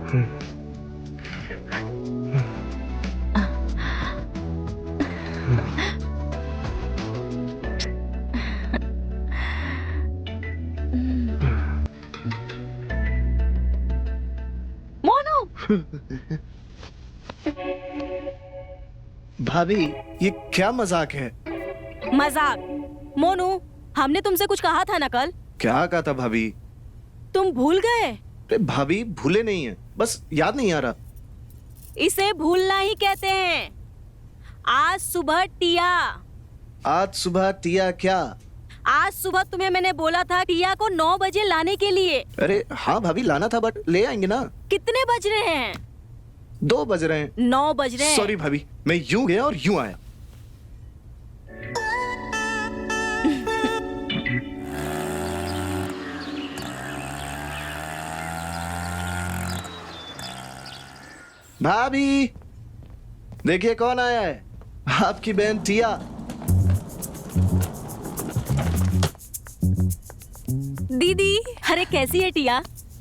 मोनू, भाभी ये क्या मजाक है? मजाक? मोनू, हमने तुमसे कुछ कहा था ना कल? क्या कहा था भाभी? तुम भूल गए? अरे भाभी भूले नहीं है, बस याद नहीं आ रहा। इसे भूलना ही कहते हैं। आज सुबह टिया। आज सुबह टिया क्या? आज सुबह तुम्हें मैंने बोला था टिया को 9 बजे लाने के लिए। अरे हाँ भाभी लाना था, बट ले आएंगे ना। कितने बज रहे हैं? 2 बज रहे हैं। 9 बज रहे हैं। सॉरी भाभी, मैं यूं गया और यूं आया। भाभी देखिए कौन आया है, आपकी बहन टिया। दीदी, अरे कैसी है टिया?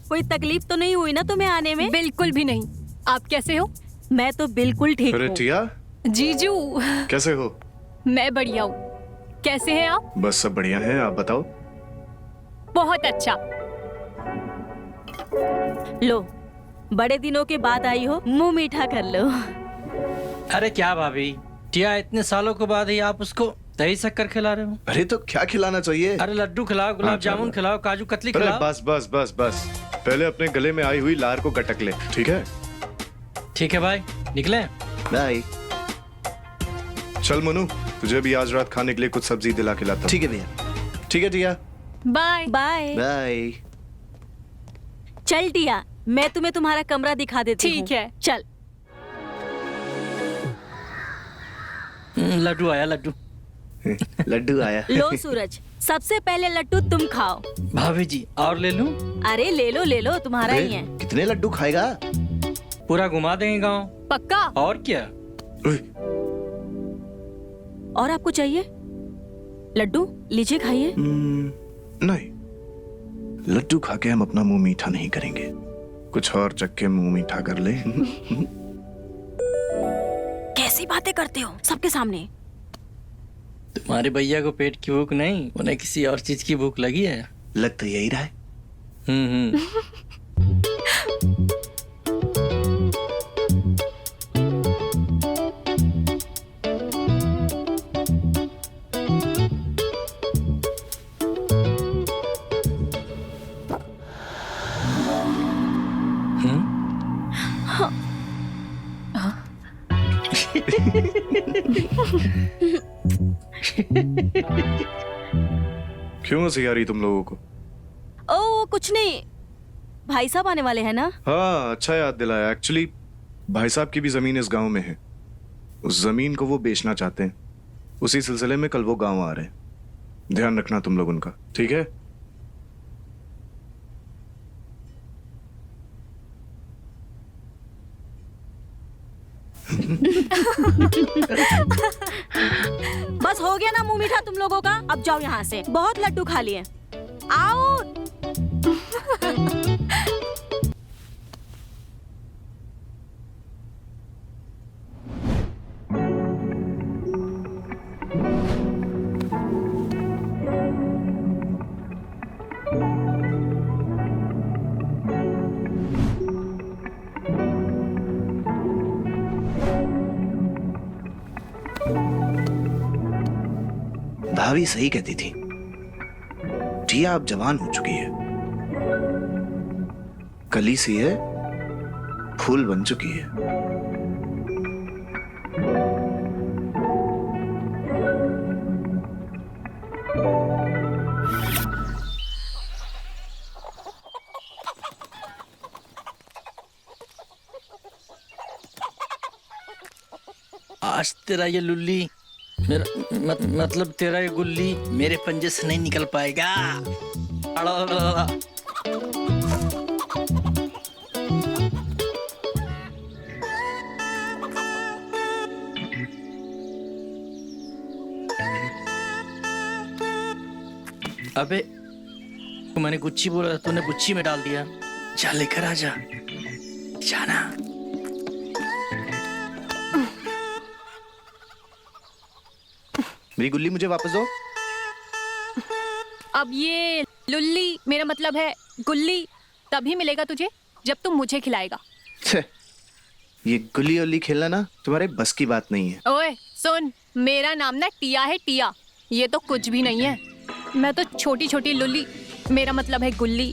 कोई तकलीफ तो नहीं हुई ना तुम्हें आने में? बिल्कुल भी नहीं। आप कैसे हो? मैं तो बिल्कुल ठीक अरे हूँ। टिया जीजू, कैसे हो? मैं बढ़िया हूँ। कैसे हैं आप? बस सब बढ़िया है, आप बताओ। बहुत अच्छा। लो, बड़े दिनों के बाद आई हो, मुंह मीठा कर लो। अरे क्या भाभी, टिया इतने सालों के बाद ही आप उसको दही शक्कर खिला रहे हो? अरे तो क्या खिलाना चाहिए? अरे लड्डू खिलाओ, गुलाब जामुन खिलाओ, काजू कतली अरे खिलाओ। बस बस बस बस, पहले अपने गले में आई हुई लार को गटक ले, ठीक है? ठीक है भाई, निकले। बाय। चल मनु, तुझे भी आज रात खाने के लिए कुछ सब्जी दिला के लाता हूं। ठीक है भैया। ठीक है टिया, बाय बाय। बाय। चल टिया, मैं तुम्हें तुम्हारा कमरा दिखा देती हूँ। ठीक है। चल। लड्डू आया, लड्डू। लड्डू आया। लो सूरज, सबसे पहले लड्डू तुम खाओ। भाभी जी और ले लूं? अरे ले लो, तुम्हारा ही है। कितने लड्डू खाएगा? पूरा घुमा देंगे गांव। पक्का? और क्या? और आपको चाहिए लड्डू? लीजिए खाइए। नहीं, लड्डू खा के हम अपना मुंह मीठा नहीं करेंगे, कुछ और चख के मुंह मीठा कर ले। कैसी बातें करते हो सबके सामने? तुम्हारे भैया को पेट की भूख नहीं, उन्हें किसी और चीज की भूख लगी है। लग तो यही रहा है। हम्म। क्यों हंसी आ रही तुम लोगों को? ओ कुछ नहीं, भाई साहब आने वाले हैं ना। हाँ अच्छा याद दिलाया। एक्चुअली भाई साहब की भी जमीन इस गांव में है, उस जमीन को वो बेचना चाहते हैं। उसी सिलसिले में कल वो गांव आ रहे हैं। ध्यान रखना तुम लोग उनका, ठीक है? बस हो गया ना मुंह मीठा तुम लोगों का? अब जाओ यहाँ से, बहुत लड्डू खा लिए। आओ। भाभी सही कहती थी, टिया अब जवान हो चुकी है, कली सी है, फूल बन चुकी है। आज तेरा ये लुल्ली, मेरा मतलब तेरा ये गुल्ली मेरे पंजे से नहीं निकल पाएगा। अड़ा। अबे मैंने गुच्ची बोला, तूने गुच्ची में डाल दिया। जा लेकर आ जा। जाना। मेरी गुल्ली मुझे वापस दो। अब ये लुल्ली, मेरा मतलब है गुल्ली, तभी मिलेगा तुझे जब तुम मुझे खिलाएगा। छे, ये गुल्ली उल्ली खेलना ना तुम्हारे बस की बात नहीं है। ओए सुन, मेरा नाम ना टिया है, टिया। ये तो कुछ भी नहीं है। मैं तो छोटी छोटी लुल्ली, मेरा मतलब है गुल्ली,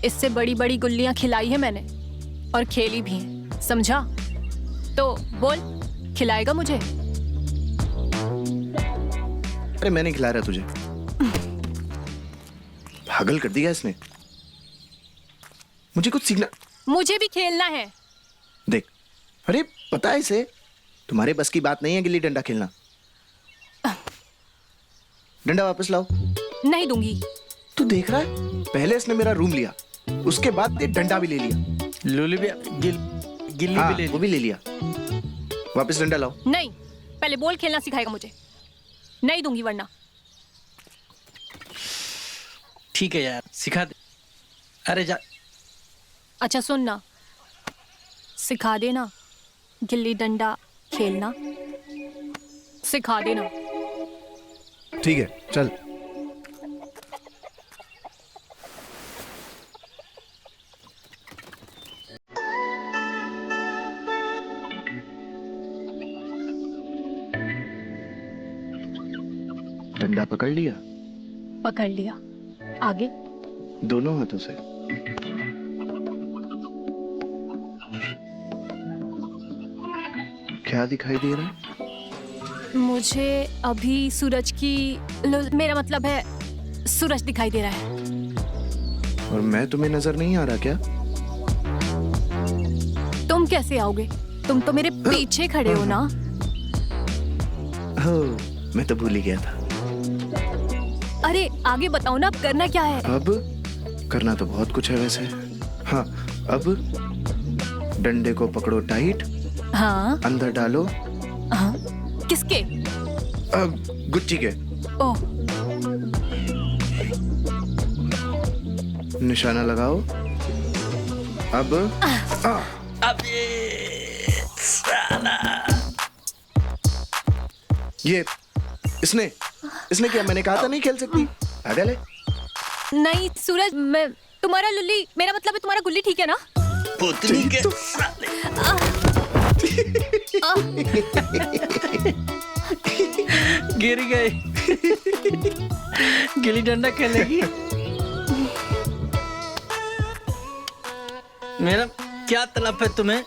इससे बड़ी बड़ी गुल्लियां खिलाई है मैंने और खेली भी है, समझा? तो बोल, खिलाएगा मुझे? अरे मैं नहीं खिला रहा तुझे। पागल कर दिया इसने। मुझे कुछ सीखना। मुझे भी खेलना है। देख, अरे पता है इसे तुम्हारे बस की बात नहीं है गिल्ली डंडा खेलना। डंडा वापस लाओ। नहीं दूंगी। तू देख रहा है, पहले इसने मेरा रूम लिया, उसके बाद ये डंडा भी ले लिया। लुल्ली भी गिल्ली हाँ, भी ले वो भी ले लिया। वापस डंडा लाओ। नहीं, पहले बॉल खेलना सिखाएगा मुझे। नहीं दूंगी वरना। ठीक है यार, सिखा दे। अरे जा। अच्छा सुन ना, सिखा देना गिल्ली डंडा खेलना, सिखा देना। ठीक है, चल। डंडा पकड़ लिया? पकड़ लिया। आगे? दोनों हाथों से। क्या दिखाई दे रहा है? मुझे अभी सूरज की मेरा मतलब है सूरज दिखाई दे रहा है। और मैं तुम्हें नजर नहीं आ रहा क्या? तुम कैसे आओगे? तुम तो मेरे पीछे खड़े हो ना। हो, मैं तो भूल ही गया था। अरे आगे बताओ ना, करना क्या है? अब करना तो बहुत कुछ है वैसे। हाँ, अब डंडे को पकड़ो टाइट, हाँ अंदर डालो। हाँ, किसके? अब गुच्ची के। ओह, निशाना लगाओ। अब अब ये साला। ये इसने क्या? मैंने कहा था नहीं खेल सकती। पागल है। नहीं सूरज, मैं तुम्हारा लुल्ली, मेरा मतलब है तुम्हारा गुल्ली, ठीक है ना? पुतली के साले। गिर गए। गिल्ली डंडा खेलेगी? मेरा क्या तलब है तुम्हें?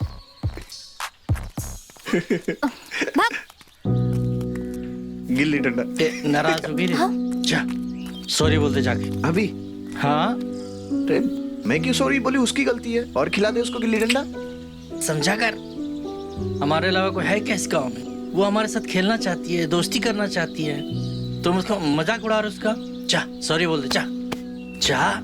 भाग। गिल्ली डंडा। नाराज हो गई रे? जा, सॉरी बोलते जाके। अभी? हाँ, अरे मैं क्यों सॉरी बोली? उसकी गलती है। और खिला दे उसको गिल्ली डंडा। समझा कर। हमारे अलावा कोई है क्या इस गाँव में? वो हमारे साथ खेलना चाहती है, दोस्ती करना चाहती है, तुम उसका मजाक उड़ा रहे हो उसका। जा, सॉरी बोल दे, जा जा।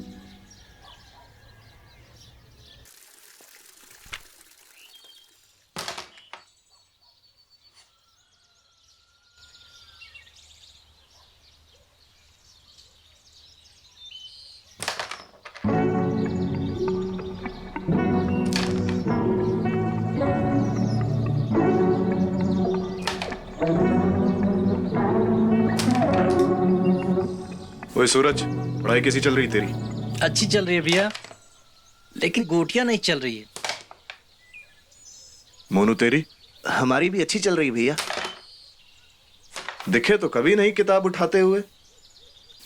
ओए सूरज, पढ़ाई कैसी चल रही तेरी? अच्छी चल रही है भैया, लेकिन गोटियां नहीं चल रही है। मोनू तेरी? हमारी भी अच्छी चल रही भैया। दिखे तो कभी नहीं किताब उठाते हुए।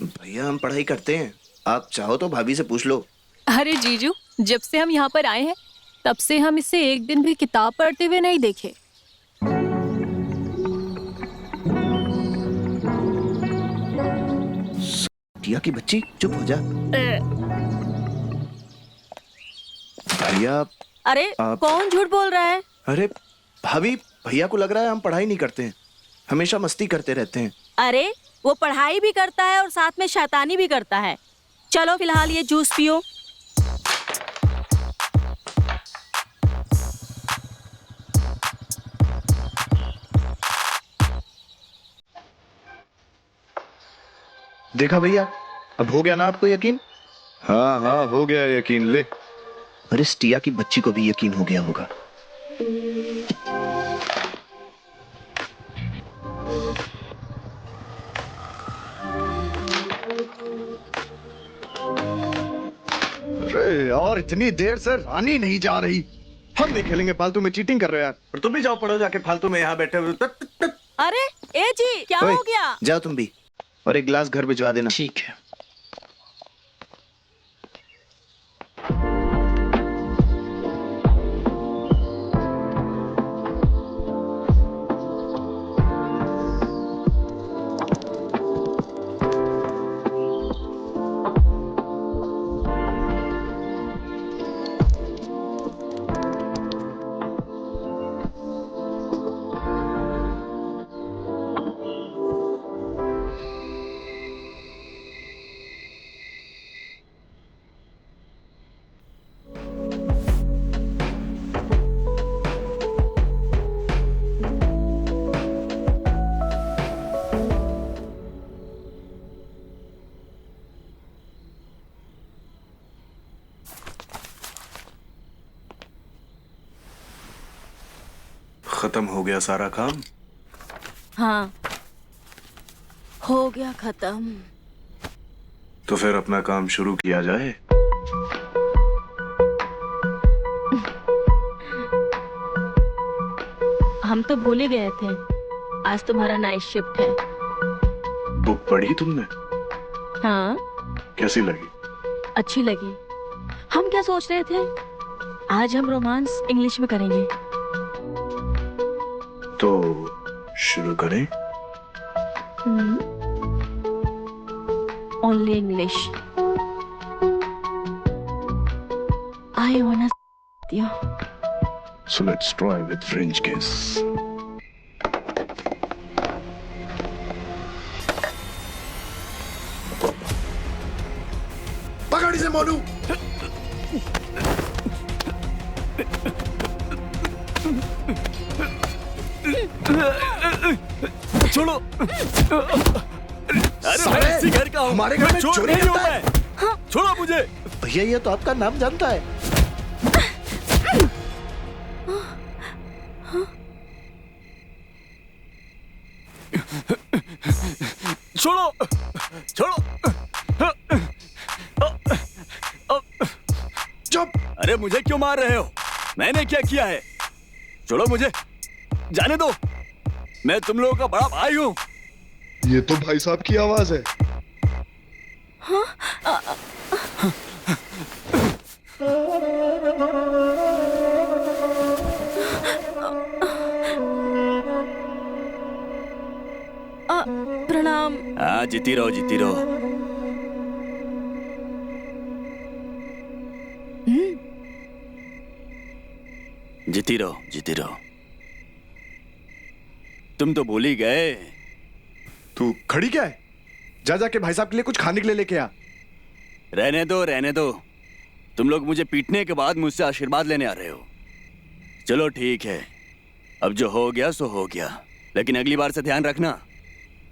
भैया हम पढ़ाई करते हैं, आप चाहो तो भाभी से पूछ लो। अरे जीजू, जब से हम यहाँ पर आए हैं तब से हम इसे एक दिन भी किताब पढ़ते हुए नहीं देखे। टिया की बच्ची, चुप हो जा। भैया। अरे कौन झूठ बोल रहा है? अरे भाभी, भैया को लग रहा है हम पढ़ाई नहीं करते हैं, हमेशा मस्ती करते रहते हैं। अरे वो पढ़ाई भी करता है और साथ में शैतानी भी करता है। चलो फिलहाल ये जूस पियो। देखा भैया, अब हो गया ना आपको यकीन? हाँ हाँ, हो गया यकीन। ले और इस टिया की बच्ची को भी यकीन हो गया होगा। अरे और इतनी देर से रानी नहीं जा रही। हम भी खेलेंगे, फालतू में चीटिंग कर रहे हो यार। और तुम भी जाओ पढ़ो जाके, फालतू में यहाँ बैठे हुए। अरे ए जी, क्या ओए, हो गया? जाओ तुम भी, और एक गिलास घर भिजवा देना। ठीक है। खत्म हो गया सारा काम। हाँ, हो गया खत्म। तो फिर अपना काम शुरू किया जाए। हम तो भूल ही गए थे, आज तुम्हारा नाइट शिफ्ट है। बुक पढ़ी तुमने? हाँ, कैसी लगी? अच्छी लगी। हम क्या सोच रहे थे, आज हम रोमांस इंग्लिश में करेंगे। तो शुरू करें। Only English. I वांना you. So let's try with French kiss. पकड़ इसे मोनू। छोड़ो। अरे मैं इसी घर का हूँ, हमारे घर में चोरी नहीं हूँ करता है। मैं। छोड़ो मुझे। भैया ये तो आपका नाम जानता है। छोड़ो छोड़ो। चुप। अरे मुझे क्यों मार रहे हो? मैंने क्या किया है? छोड़ो मुझे, जाने दो। मैं तुम लोगों का बड़ा भाई हूँ। ये तो भाई साहब की आवाज है। प्रणाम। हाँ, जीती रहो जीती रहो। जीती रहो जीती रहो। तुम तो भूल ही गए। तू खड़ी क्या है? जा जाके भाई साहब के लिए कुछ खाने के लिए लेके आ। रहने दो रहने दो। तुम लोग मुझे पीटने के बाद मुझसे आशीर्वाद लेने आ रहे हो। चलो ठीक है, अब जो हो गया सो हो गया, लेकिन अगली बार से ध्यान रखना।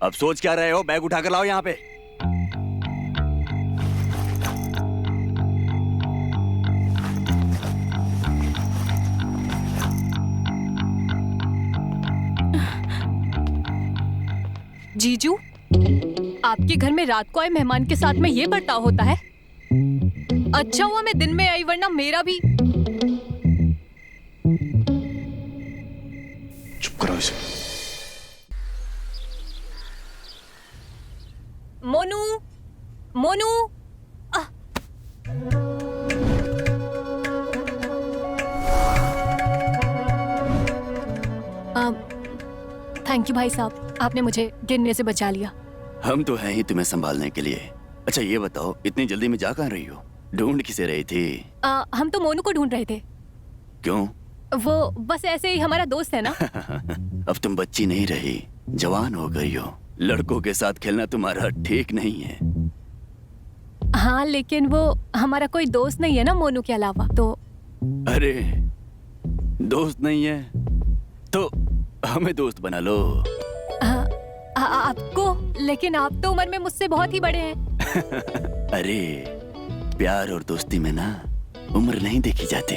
अब सोच क्या रहे हो? बैग उठाकर लाओ यहाँ पे। जीजू, आपके घर में रात को आए मेहमान के साथ में ये बर्ताव होता है? अच्छा हुआ मैं दिन में आई, वरना मेरा भी। चुप करो इसे। मोनू, मोनू। थैंक यू भाई साहब, आपने मुझे गिरने से बचा लिया। हम तो हैं ही तुम्हें संभालने के लिए। अच्छा ये बताओ, इतनी जल्दी में जा कहाँ रही हो? ढूंढ किसे रही थी? हम तो मोनू को ढूंढ रहे थे। क्यों? वो बस ऐसे ही हमारा दोस्त है ना। अब तुम बच्ची नहीं रही, जवान हो गई हो। लड़कों के साथ खेलना तुम्हारा ठीक नहीं है। हाँ, लेकिन वो हमारा कोई दोस्त नहीं है ना मोनू के अलावा। तो अरे दोस्त नहीं है तो हमें दोस्त बना लो। आपको? लेकिन आप तो उम्र में मुझसे बहुत ही बड़े हैं। अरे प्यार और दोस्ती में ना उम्र नहीं देखी जाती।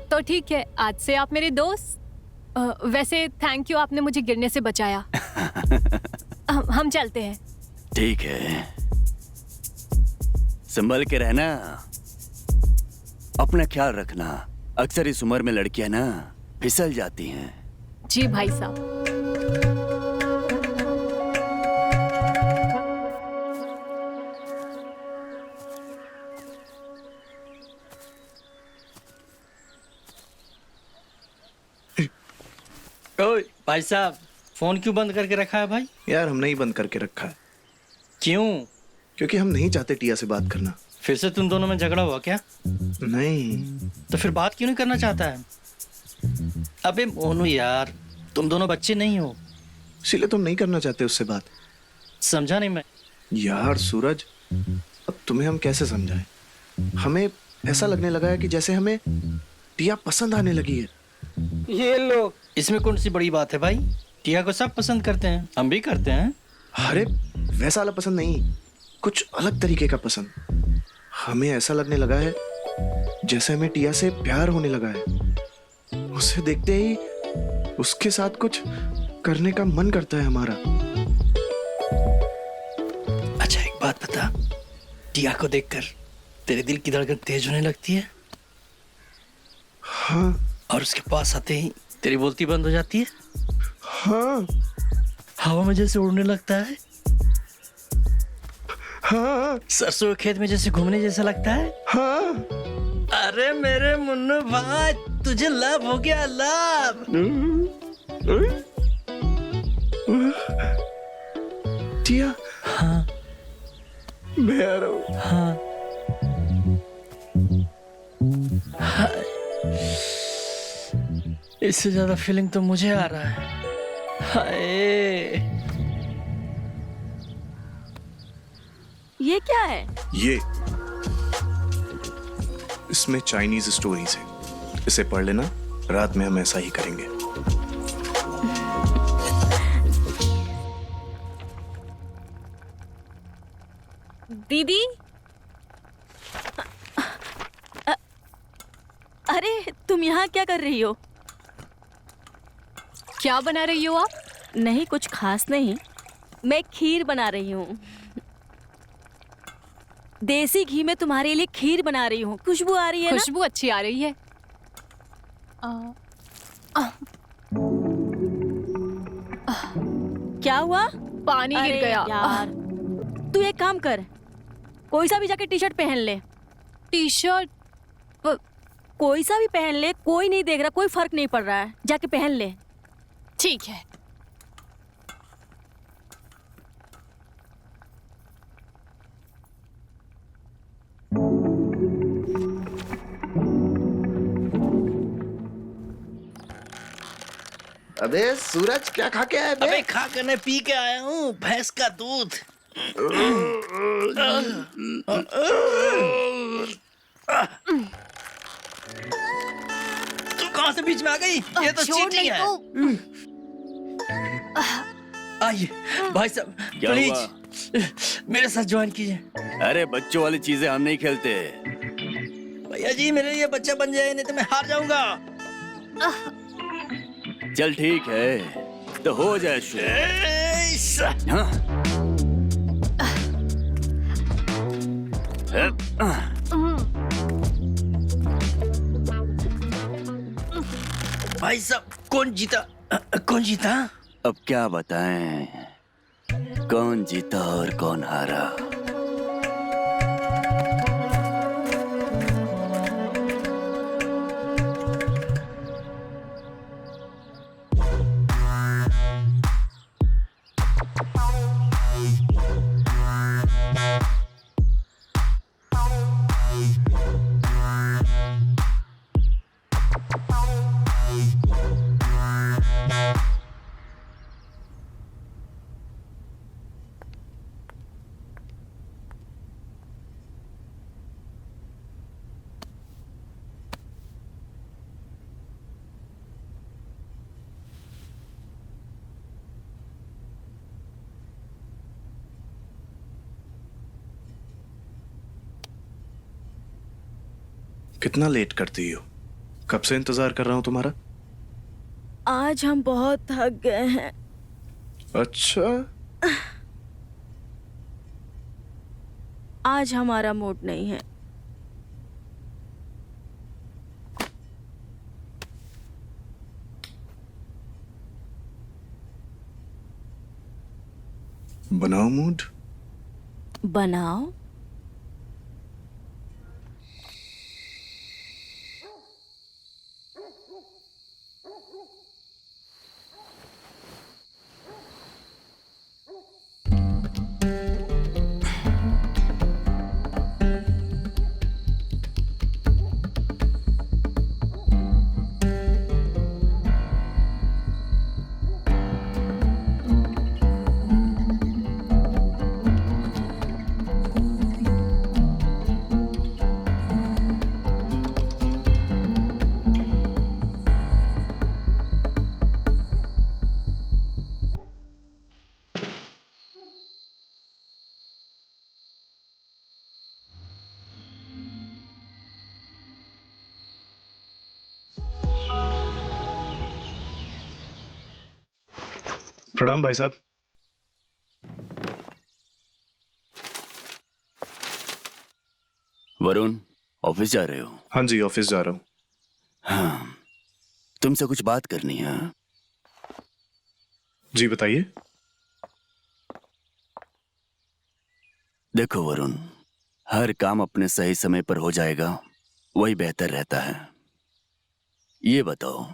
तो ठीक है, आज से आप मेरे दोस्त। वैसे थैंक यू, आपने मुझे गिरने से बचाया। हम चलते हैं। ठीक है, संभल के रहना, अपना ख्याल रखना। अक्सर इस उम्र में लड़कियां ना फिसल जाती हैं। जी भाई साहब। ओए भाई साहब, फोन क्यों बंद करके रखा है भाई? यार हमने ही बंद करके रखा है क्यों? क्योंकि हम नहीं चाहते टिया से बात करना। फिर से तुम दोनों में झगड़ा हुआ क्या? नहीं। तो फिर बात क्यों नहीं करना चाहता है? अबे मोनू यार, तुम दोनों बच्चे नहीं हो। इसीलिए तुम नहीं करना चाहते उससे बात। समझा नहीं मैं। यार सूरज, अब तुम्हें हम कैसे समझाएं? हमें ऐसा लगने लगा है कि जैसे हमें टिया पसंद आने लगी है। ये लोग, इसमें कौन सी बड़ी बात है भाई? टिया को सब पसंद करते हैं, हम भी करते हैं। अरे वैसा वाला पसंद नहीं, कुछ अलग तरीके का पसंद। हमें ऐसा लगने लगा है जैसे हमें टिया से प्यार होने लगा है। उसे देखते ही उसके साथ कुछ करने का मन करता है हमारा। अच्छा एक बात बता, टिया को देखकर तेरे दिल की धड़कन तेज होने लगती है? हाँ। और उसके पास आते ही तेरी बोलती बंद हो जाती है? हाँ। हवा में जैसे उड़ने लगता है? हाँ। सरसों के खेत में जैसे घूमने जैसा लगता है? हाँ। अरे मेरे मुन्नू भाई, तुझे लव हो गया, लव। टिया, हाँ मैं आ रहा हूँ। हाँ। इससे ज्यादा फीलिंग तो मुझे आ रहा है। हाय। ये क्या है? ये इसमें चाइनीज स्टोरीज है, इसे पढ़ लेना। रात में हम ऐसा ही करेंगे। दीदी, अरे तुम यहाँ क्या कर रही हो? क्या बना रही हो आप? नहीं, कुछ खास नहीं, मैं खीर बना रही हूँ। देसी घी में तुम्हारे लिए खीर बना रही हूँ। खुशबू आ रही है ना? खुशबू अच्छी आ रही है। क्या हुआ? पानी गिर अरे गया। यार, तू एक काम कर, कोई सा भी जाके टी शर्ट पहन ले। T shirt? कोई सा भी पहन ले, कोई नहीं देख रहा, कोई फर्क नहीं पड़ रहा है, जाके पहन ले। ठीक है। अबे सूरज, क्या खा के आया बे? अबे खा कर नहीं, पी के आया हूँ, भैंस का दूध। तू कहाँ से बीच में आ गई? ये तो चीटिंग है। आइए भाई साहब, क्या प्लीज मेरे साथ ज्वाइन कीजिए। अरे बच्चों वाली चीजें हम नहीं खेलते। भैया जी, मेरे लिए बच्चा बन जाए, नहीं तो मैं हार जाऊंगा। चल ठीक है, तो हो जाए शुरू। हाँ? भाई साहब, कौन जीता? कौन जीता? अब क्या बताएं, कौन जीता और कौन हारा? कितना लेट करती हो? कब से इंतजार कर रहा हूं तुम्हारा। आज हम बहुत थक गए हैं। अच्छा, आज हमारा मूड नहीं है। बनाओ मूड। बनाओ। प्रणाम भाई साहब। वरुण, ऑफिस जा रहे हो? हाँ जी, ऑफिस जा रहा हूँ। हाँ, तुमसे कुछ बात करनी है। जी बताइए। देखो वरुण, हर काम अपने सही समय पर हो जाएगा, वही बेहतर रहता है। ये बताओ,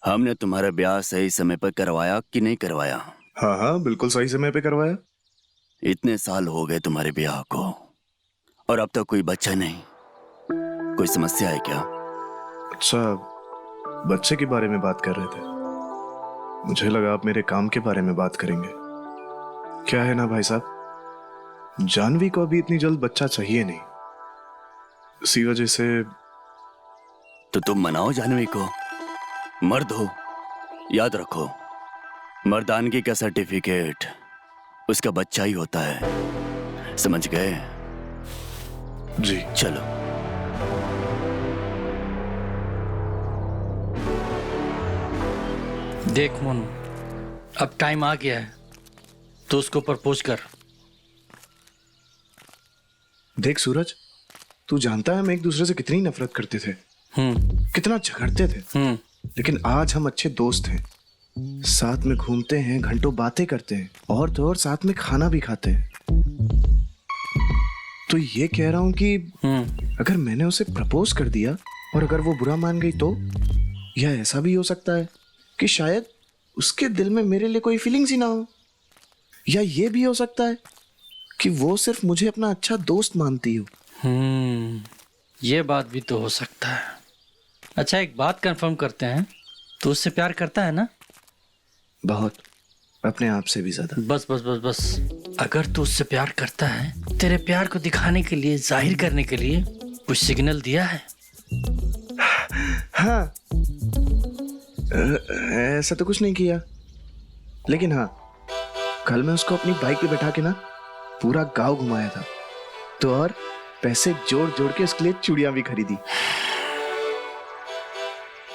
हमने तुम्हारा ब्याह सही समय पर करवाया कि नहीं करवाया? हाँ हाँ, बिल्कुल सही समय पे करवाया। इतने साल हो गए तुम्हारे ब्याह को और अब तक कोई बच्चा नहीं। कोई समस्या है क्या? अच्छा, बच्चे के बारे में बात कर रहे थे। मुझे लगा आप मेरे काम के बारे में बात करेंगे। क्या है ना भाई साहब, जानवी को अभी इतनी जल्द बच्चा चाहिए नहीं, इसी वजह से। तो तुम मनाओ जानवी को। मर्द हो, याद रखो, मर्दानगी का सर्टिफिकेट उसका बच्चा ही होता है। समझ गए? जी चलो। देख मोनू, अब टाइम आ गया है तो उसको प्रपोज कर। देख सूरज, तू जानता है हम एक दूसरे से कितनी नफरत करते थे, कितना झगड़ते थे, लेकिन आज हम अच्छे दोस्त हैं। साथ में घूमते हैं, घंटों बातें करते हैं, और तो और साथ में खाना भी खाते हैं। तो ये कह रहा हूं कि अगर मैंने उसे प्रपोज कर दिया और अगर वो बुरा मान गई तो, या ऐसा भी हो सकता है कि शायद उसके दिल में मेरे लिए कोई फीलिंग्स ही ना हो, या ये भी हो सकता है कि वो सिर्फ मुझे अपना अच्छा दोस्त मानती हो। ये बात भी तो हो सकता है। अच्छा, एक बात कंफर्म करते हैं, तू उससे प्यार करता है ना? बहुत, अपने आप से भी ज्यादा। बस बस बस बस, अगर तू उससे प्यार करता है, तेरे प्यार को दिखाने के लिए, जाहिर करने के लिए कुछ सिग्नल दिया है? हाँ, ऐसा तो कुछ नहीं किया, लेकिन हाँ, कल मैं उसको अपनी बाइक पे बैठा के ना पूरा गांव घुमाया था, तो और पैसे जोड़ जोड़ के उसके लिए चूड़ियां भी खरीदी।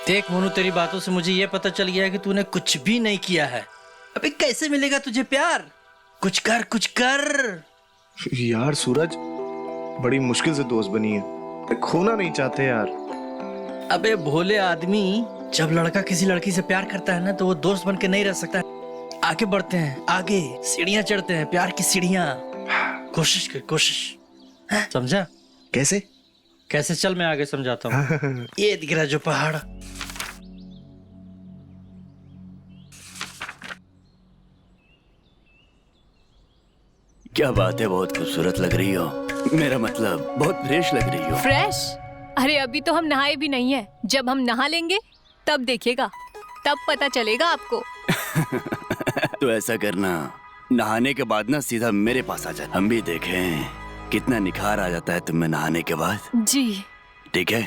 देख मोनू, तेरी बातों से मुझे ये पता चल गया है कि तूने कुछ भी नहीं किया है। अबे कैसे मिलेगा तुझे प्यार? कुछ कर, कुछ कर। यार सूरज, बड़ी मुश्किल से दोस्त बनी है, खोना नहीं चाहते यार। अबे भोले आदमी, जब लड़का किसी लड़की से प्यार करता है ना, तो वो दोस्त बन के नहीं रह सकता। आगे बढ़ते हैं, आगे सीढ़ियां चढ़ते हैं, प्यार की सीढ़ियां। कोशिश कर, कोशिश। समझा? कैसे? कैसे? चल मैं आगे समझाता हूँ। ये दिख रहा जो पहाड़, क्या बात है, बहुत खूबसूरत लग रही हो। मेरा मतलब बहुत फ्रेश लग रही हो। फ्रेश? अरे अभी तो हम नहाए भी नहीं है। जब हम नहा लेंगे तब देखिएगा, तब पता चलेगा आपको। तो ऐसा करना, नहाने के बाद ना सीधा मेरे पास आ जा, हम भी देखें कितना निखार आ जाता है तुम में नहाने के बाद। जी ठीक है?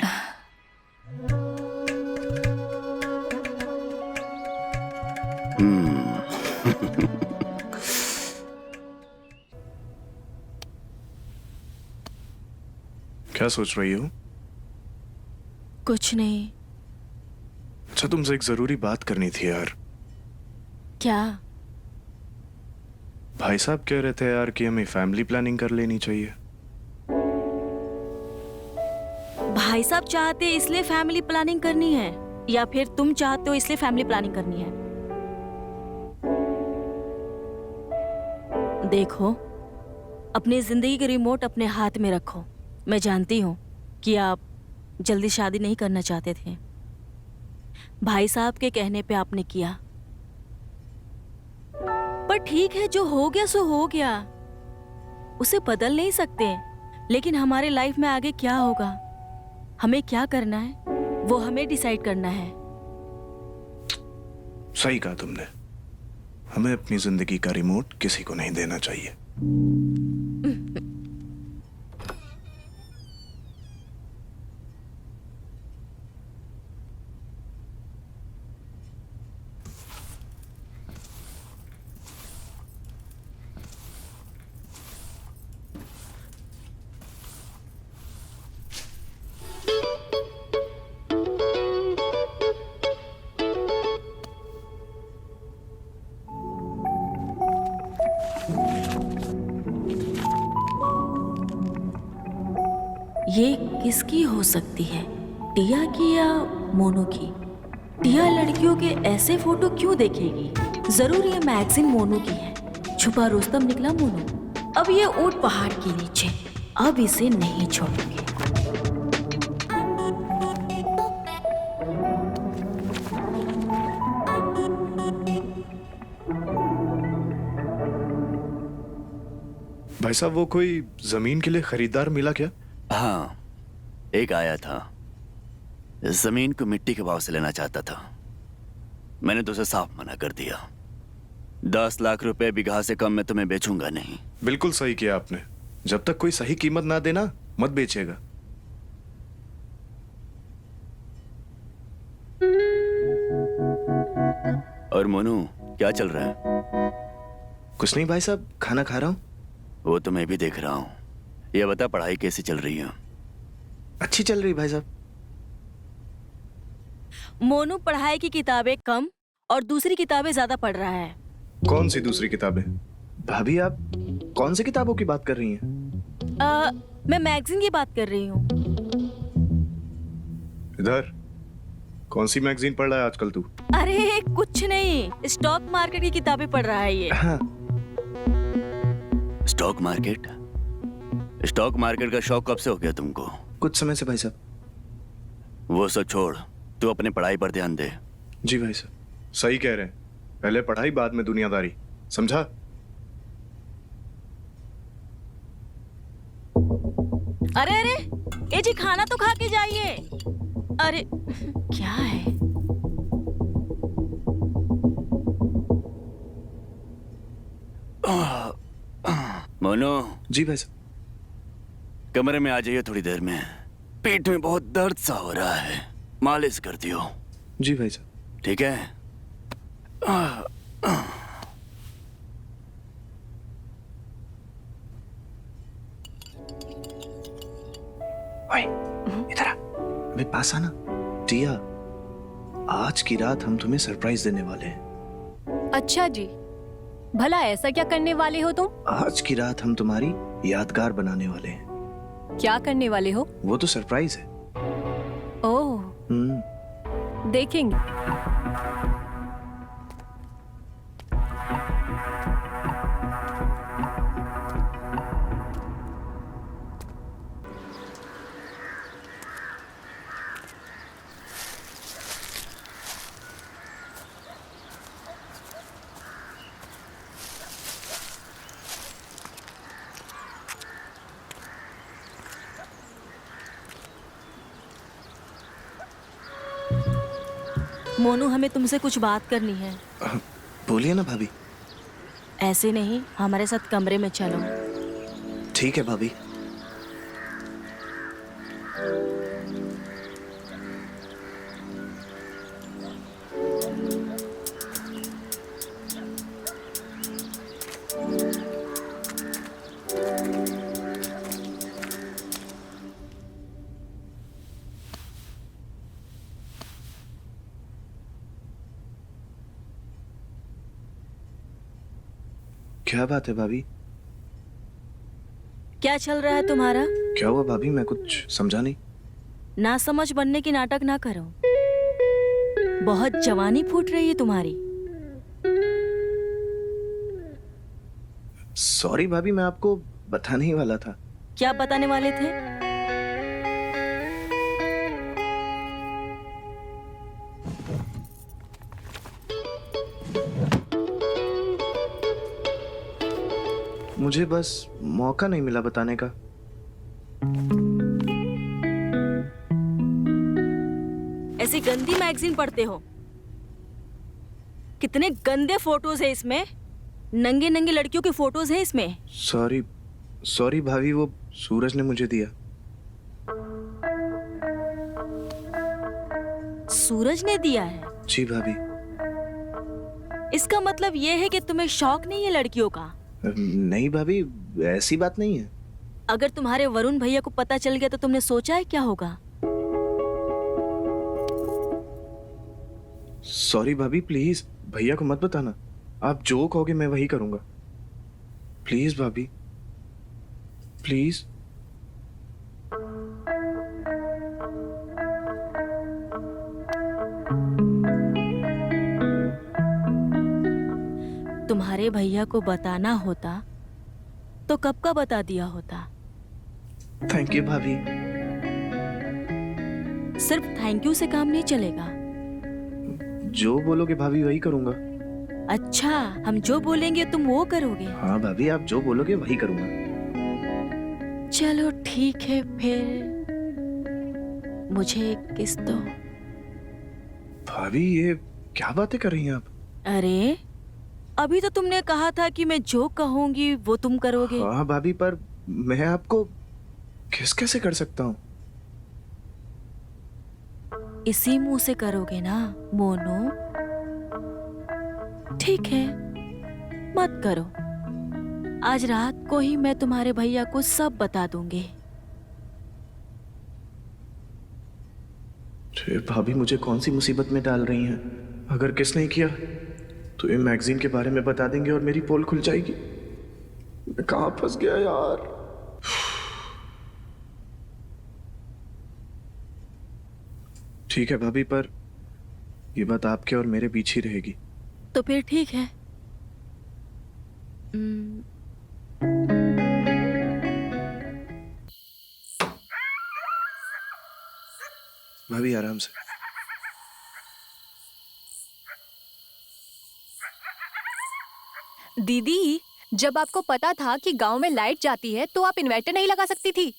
क्या सोच रही हो? कुछ नहीं। अच्छा, तुमसे एक जरूरी बात करनी थी यार। क्या? भाई साहब कह रहे थे यार कि हमें फैमिली प्लानिंग कर लेनी चाहिए। भाई साहब चाहते इसलिए फैमिली प्लानिंग करनी है, या फिर तुम चाहते हो इसलिए फैमिली प्लानिंग करनी है? देखो, अपनी जिंदगी के रिमोट अपने हाथ में रखो। मैं जानती हूँ कि आप जल्दी शादी नहीं करना चाहते थे। भाई साहब के कहने पे आपने किया, पर ठीक है, जो हो गया सो हो गया, उसे बदल नहीं सकते। लेकिन हमारे लाइफ में आगे क्या होगा, हमें क्या करना है, वो हमें डिसाइड करना है। सही कहा तुमने। हमें अपनी जिंदगी का रिमोट किसी को नहीं देना चाहिए। ये किसकी हो सकती है, टिया की या मोनू की? टिया लड़कियों के ऐसे फोटो क्यों देखेगी? जरूर ये मैगजीन मोनू की है। छुपा रुस्तम निकला मोनू। अब ये ऊंट पहाड़ के नीचे, अब इसे नहीं छोड़ेंगे। भाई साहब, वो कोई जमीन के लिए खरीदार मिला क्या? हाँ, एक आया था। जमीन को मिट्टी के भाव से लेना चाहता था। मैंने तो उसे साफ मना कर दिया। 10 लाख रुपए बीघा से कम मैं तुम्हें बेचूंगा नहीं। बिल्कुल सही किया आपने। जब तक कोई सही कीमत ना देना, मत बेचेगा। और मोनू, क्या चल रहा है? कुछ नहीं भाई साहब, खाना खा रहा हूँ। वो तो मैं भी देख रहा हूँ। ये बता, पढ़ाई कैसी चल रही है? अच्छी चल रही भाई साहब। मोनू पढ़ाई की किताबें कम और दूसरी किताबें ज्यादा पढ़ रहा है। कौन सी दूसरी किताबें? भाभी, आप कौन सी किताबों की बात कर रही हैं? मैं मैगजीन की बात कर रही हूँ। इधर कौन सी मैगजीन पढ़ रहा है आजकल तू? अरे कुछ नहीं, स्टॉक मार्केट की किताबें पढ़ रहा है ये। हाँ। Stock market? स्टॉक मार्केट का शौक कब से हो गया तुमको? कुछ समय से भाई साहब। वो सब छोड़, तू अपनी पढ़ाई पर ध्यान दे। जी भाई साहब, सही कह रहे हैं। पहले पढ़ाई, बाद में दुनियादारी, समझा? अरे अरे, ए जी, खाना तो खा के जाइए। अरे क्या है? मोनू, जी भाई साहब। कमरे में आ जाइए थोड़ी देर में। पेट में बहुत दर्द सा हो रहा है, मालिश कर दियो। जी भाई साहब। ठीक है? ओए, इधर आ। अबे पास आना। टिया, आज की रात हम तुम्हें सरप्राइज देने वाले हैं। अच्छा जी, भला ऐसा क्या करने वाले हो तुम? आज की रात हम तुम्हारी यादगार बनाने वाले हैं। क्या करने वाले हो? वो तो सरप्राइज है। ओह, देखेंगे। मोनू, हमें तुमसे कुछ बात करनी है। बोलिए ना भाभी। ऐसे नहीं, हमारे साथ कमरे में चलो। ठीक है भाभी। क्या बात है भाभी? क्या चल रहा है तुम्हारा? क्या हुआ भाभी? मैं कुछ समझा नहीं। ना समझ बनने की नाटक ना करो। बहुत जवानी फूट रही है तुम्हारी। सॉरी भाभी, मैं आपको बताने ही वाला था। क्या बताने वाले थे? मुझे बस मौका नहीं मिला बताने का। ऐसी गंदी मैगजीन पढ़ते हो? कितने गंदे फोटोज है इसमें। नंगे नंगे लड़कियों की फोटोज है इसमें। सॉरी सॉरी भाभी, वो सूरज ने मुझे दिया। सूरज ने दिया है? जी भाभी। इसका मतलब ये है कि तुम्हें शौक नहीं है लड़कियों का? नहीं भाभी, ऐसी बात नहीं है। अगर तुम्हारे वरुण भैया को पता चल गया तो तुमने सोचा है क्या होगा? सॉरी भाभी, प्लीज भैया को मत बताना। आप जो कहोगे मैं वही करूंगा। प्लीज भाभी, प्लीज। तुम्हारे भैया को बताना होता तो कब का बता दिया होता। थैंक यू भाभी। सिर्फ थैंक यू से काम नहीं चलेगा। जो बोलोगे भाभी वही करूंगा। अच्छा, हम जो बोलेंगे तुम वो करोगे? हाँ भाभी, आप जो बोलोगे वही करूंगा। चलो ठीक है फिर, मुझे एक किस दो। भाभी ये क्या बातें कर रही हैं आप? अरे अभी तो तुमने कहा था कि मैं जो कहूंगी वो तुम करोगे। हाँ भाभी, पर मैं आपको किस कैसे कर सकता हूँ? इसी मुंह से करोगे ना मोनू? ठीक है, मत करो। आज रात को ही मैं तुम्हारे भैया को सब बता दूंगी। अरे भाभी, मुझे कौन सी मुसीबत में डाल रही हैं? अगर किस नहीं किया तो ये मैगजीन के बारे में बता देंगे और मेरी पोल खुल जाएगी। मैं कहाँ फंस गया यार। ठीक है भाभी, पर ये बात आपके और मेरे बीच ही रहेगी। तो फिर ठीक है। भाभी आराम से। दीदी, जब आपको पता था कि गांव में लाइट जाती है तो आप इन्वर्टर नहीं लगा सकती थी?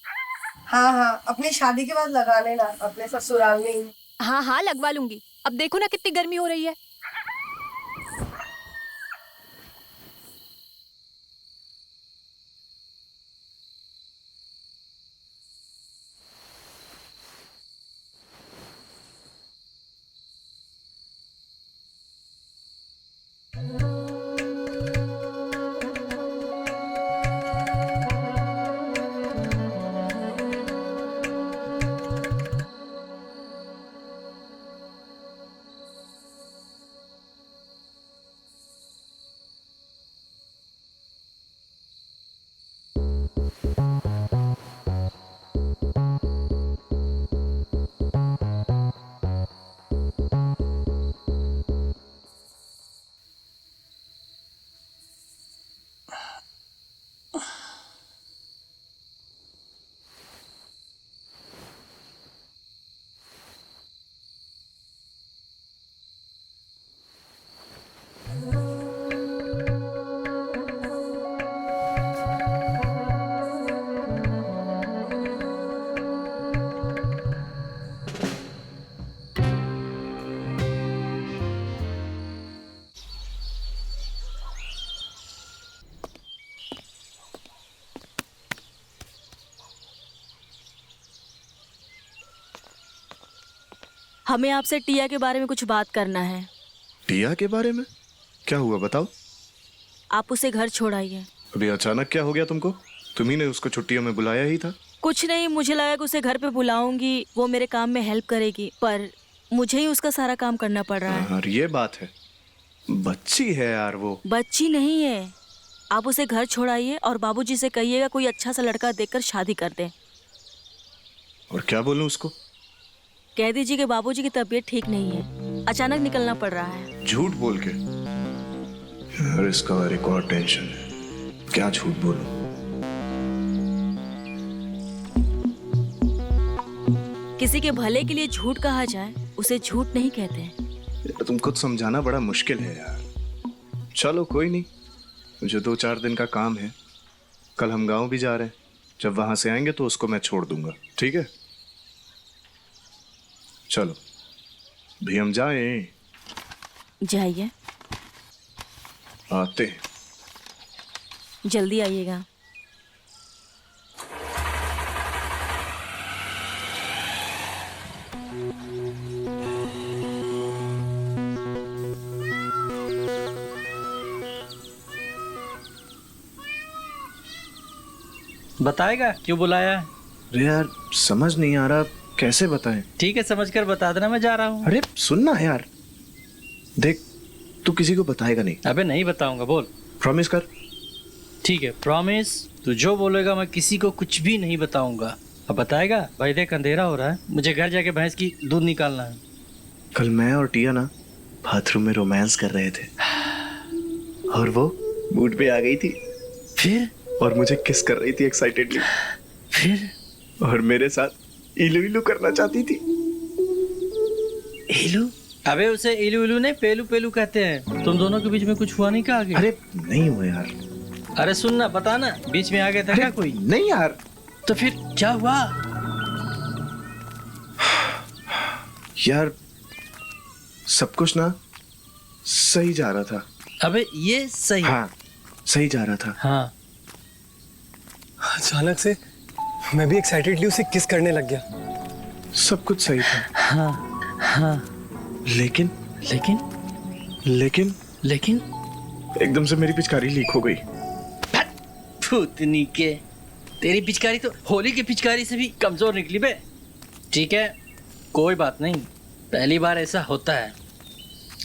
हाँ हाँ, अपनी शादी के बाद लगा लेना, अपने ससुराल में ही। हाँ हाँ, लगवा लूंगी। अब देखो ना कितनी गर्मी हो रही है। हमें आपसे टिया के बारे में कुछ बात करना है। टिया के बारे में? क्या हुआ बताओ। आप उसे घर छोड़ आइए। अभी अचानक क्या हो गया तुमको? तुम्ही ने उसको छुट्टियों में बुलाया ही था। कुछ नहीं, मुझे लगा कि उसे घर पे बुलाऊंगी, वो मेरे काम में हेल्प करेगी, पर मुझे ही उसका सारा काम करना पड़ रहा है। हाँ, ये बात है। बच्ची है यार वो। बच्ची नहीं है, आप उसे घर छोड़ाइए और बाबूजी से कहिएगा कोई अच्छा सा लड़का देखकर शादी कर दें। और क्या बोलूं उसको? कह दीजिए कि बाबूजी की तबीयत ठीक नहीं है, अचानक निकलना पड़ रहा है। झूठ बोल के? यार इसका एक और टेंशन है, क्या झूठ बोलूं? किसी के भले के लिए झूठ कहा जाए उसे झूठ नहीं कहते हैं। यार तुमको समझाना बड़ा मुश्किल है यार। चलो कोई नहीं, मुझे 2-4 दिन का काम है। कल हम गांव भी जा रहे हैं, जब वहां से आएंगे तो उसको मैं छोड़ दूंगा, ठीक है? चलो भी हम जाएं। जाइए, आते हैं। जल्दी आइएगा। बताएगा क्यों बुलाया है? अरे यार समझ नहीं आ रहा, कैसे बताएं? ठीक है, समझकर बता देना, मैं जा रहा हूँ। अरे सुनना यार, देख तू किसी को बताएगा नहीं। अबे नहीं बताऊंगा, बोल। प्रॉमिस कर। ठीक है, प्रॉमिस। तू जो बोलेगा मैं किसी को कुछ भी नहीं बताऊंगा। अब बताएगा? भाई देख अंधेरा हो रहा है, मुझे घर जाके भैंस की दूध निकालना है। कल मैं और टिया ना बाथरूम में रोमांस कर रहे थे और वो मूड पे आ गई थी फिर? और मुझे किस कर रही थी एक्साइटेडली। फिर? और मेरे साथ इलू इलू करना चाहती थी। इलू? अबे उसे इलू इलू नहीं, पेलू पेलू कहते हैं। तुम दोनों के बीच में कुछ हुआ नहीं क्या आगे? अरे नहीं हुआ यार। अरे सुनना, बता ना, बीच में आ गया था क्या कोई? नहीं यार। तो फिर क्या हुआ? यार सब कुछ ना सही जा रहा था। अबे ये सही? हाँ सही जा रहा था। हाँ। अचानक से मैं भी एक्साइटेडली उसे किस करने लग गया। सब कुछ सही था। हाँ हाँ। लेकिन लेकिन लेकिन लेकिन एकदम से मेरी पिचकारी लीक हो गई। भूतनी के, तेरी पिचकारी तो होली की पिचकारी से भी कमजोर निकली बे। ठीक है, कोई बात नहीं, पहली बार ऐसा होता है।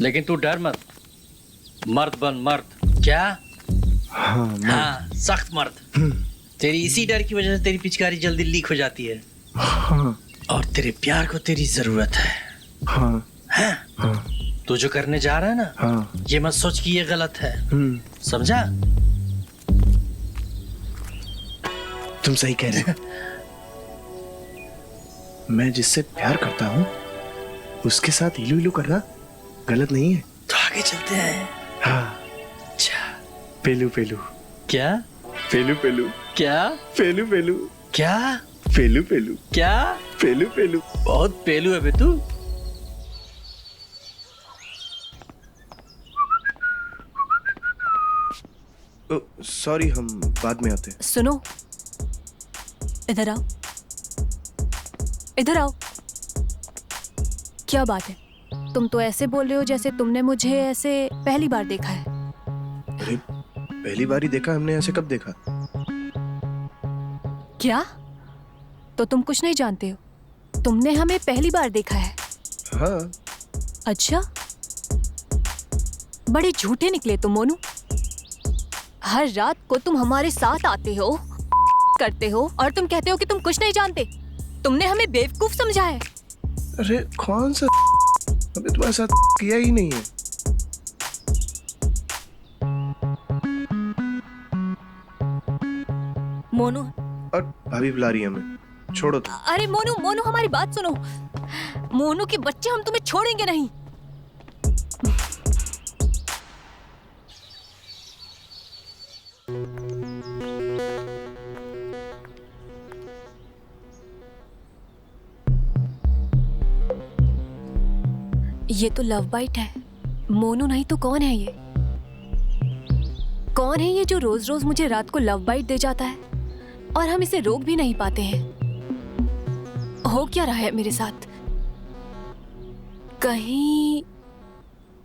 लेकिन तू डर मत, मर्द बन मर्द। क्या? हाँ, सख्त मर्द। तेरी इसी डर की वजह से तेरी पिचकारी जल्दी लीक हो जाती है। हाँ और तेरे प्यार को तेरी जरूरत है। हाँ हाँ? हाँ तू जो करने जा रहा है ना, हाँ। ये मत सोच कि ये गलत है। समझा? तुम सही कह रहे हो। मैं जिससे प्यार करता हूँ उसके साथ इलू इलू करना गलत नहीं है। तो आगे चलते हैं। हाँ। अच्छा। पेलू पेलू। क्या? पेलू पेलू। क्या? पेलू पेलू। क्या? पेलू पेलू। क्या? पेलू पेलू। बहुत पेलू है बे तू। सॉरी, हम बाद में आते हैं। सुनो, इधर आओ, इधर आओ। क्या बात है? तुम तो ऐसे बोल रहे हो जैसे तुमने मुझे ऐसे पहली बार देखा है। अरे पहली बार ही देखा हमने, ऐसे कब देखा? क्या? तो तुम कुछ नहीं जानते हो? तुमने हमें पहली बार देखा है? हाँ। अच्छा, बड़े झूठे निकले तुम मोनू। हर रात को तुम हमारे साथ आते हो, करते हो और तुम कहते हो कि तुम कुछ नहीं जानते। तुमने हमें बेवकूफ समझा है। अरे कौन सा? हमने तुम्हारे साथ किया ही नहीं है। मोनू, और भाभी बुला रही है हमें, छोड़ो तो। अरे मोनू, मोनू हमारी बात सुनो। मोनू के बच्चे, हम तुम्हें छोड़ेंगे नहीं। ये तो लव बाइट है। मोनू नहीं तो कौन है ये? कौन है ये जो रोज रोज मुझे रात को लव बाइट दे जाता है और हम इसे रोक भी नहीं पाते हैं? हो क्या रहा है मेरे साथ? कहीं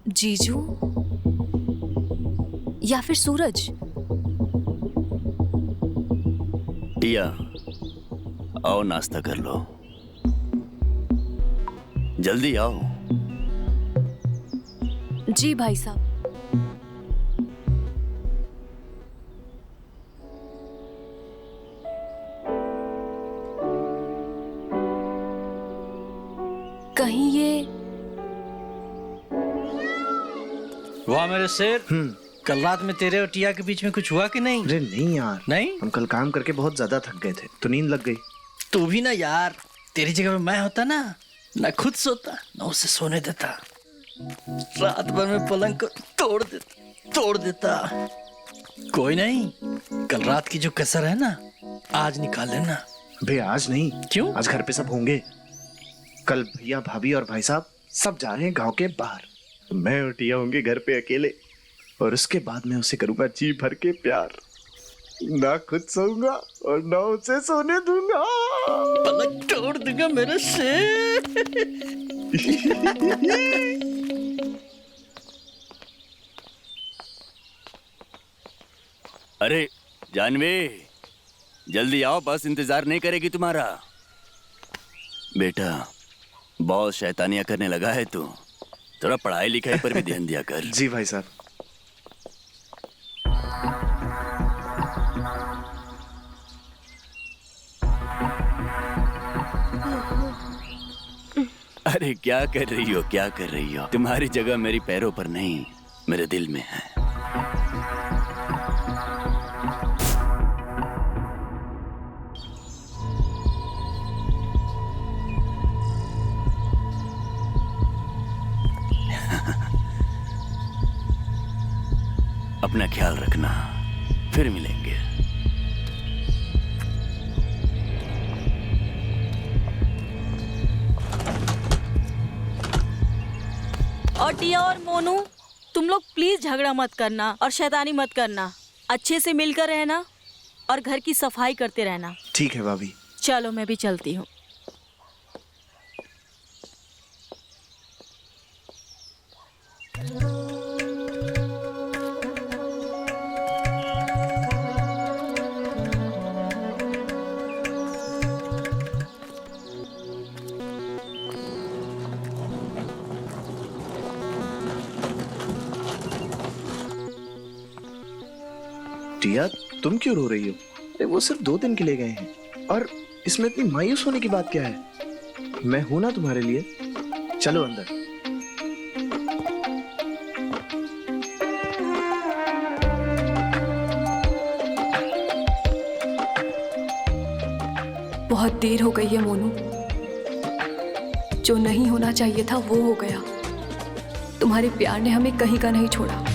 जीजू या फिर सूरज? टिया, आओ नाश्ता कर लो, जल्दी आओ। जी भाई साहब। कहीं ये वाह मेरे शेर, कल रात में तेरे और टिया के बीच में कुछ हुआ कि नहीं? अरे नहीं यार, नहीं? हम कल काम करके बहुत ज्यादा थक गए थे तो नींद लग गई। तू भी ना यार, तेरी जगह में मैं होता ना, ना खुद सोता ना उसे सोने देता, रात भर में पलंग को तोड़ देता। कोई नहीं, कल रात की जो कसर है ना, आज निकाल लेना। बे आज नहीं। क्यों? आज घर पे सब होंगे। कल भैया भाभी और भाई साहब सब जा रहे हैं गांव के बाहर। मैं और टिया होंगे घर पे अकेले, और उसके बाद मैं उसे करूंगा जी भर के प्यार। ना खुद सोऊंगा और ना उसे सोने दूंगा। पलंग तोड़ दूंगा मेरे शेर। अरे जानवी, जल्दी आओ, बस इंतजार नहीं करेगी तुम्हारा। बेटा, बहुत शैतानियां करने लगा है तू, थोड़ा पढ़ाई लिखाई पर भी ध्यान दिया कर। जी भाई साहब। अरे क्या कर रही हो, क्या कर रही हो? तुम्हारी जगह मेरी पैरों पर नहीं, मेरे दिल में है। अपना ख्याल रखना, फिर मिलेंगे। और टिया और मोनू, तुम लोग प्लीज झगड़ा मत करना और शैतानी मत करना। अच्छे से मिलकर रहना और घर की सफाई करते रहना। ठीक है भाभी। चलो मैं भी चलती हूँ। टिया, तुम क्यों रो रही हो? अरे वो सिर्फ 2 दिन के लिए गए हैं, और इसमें इतनी मायूस होने की बात क्या है? मैं हूं ना तुम्हारे लिए। चलो अंदर। बहुत देर हो गई है मोनू, जो नहीं होना चाहिए था वो हो गया। तुम्हारे प्यार ने हमें कहीं का नहीं छोड़ा।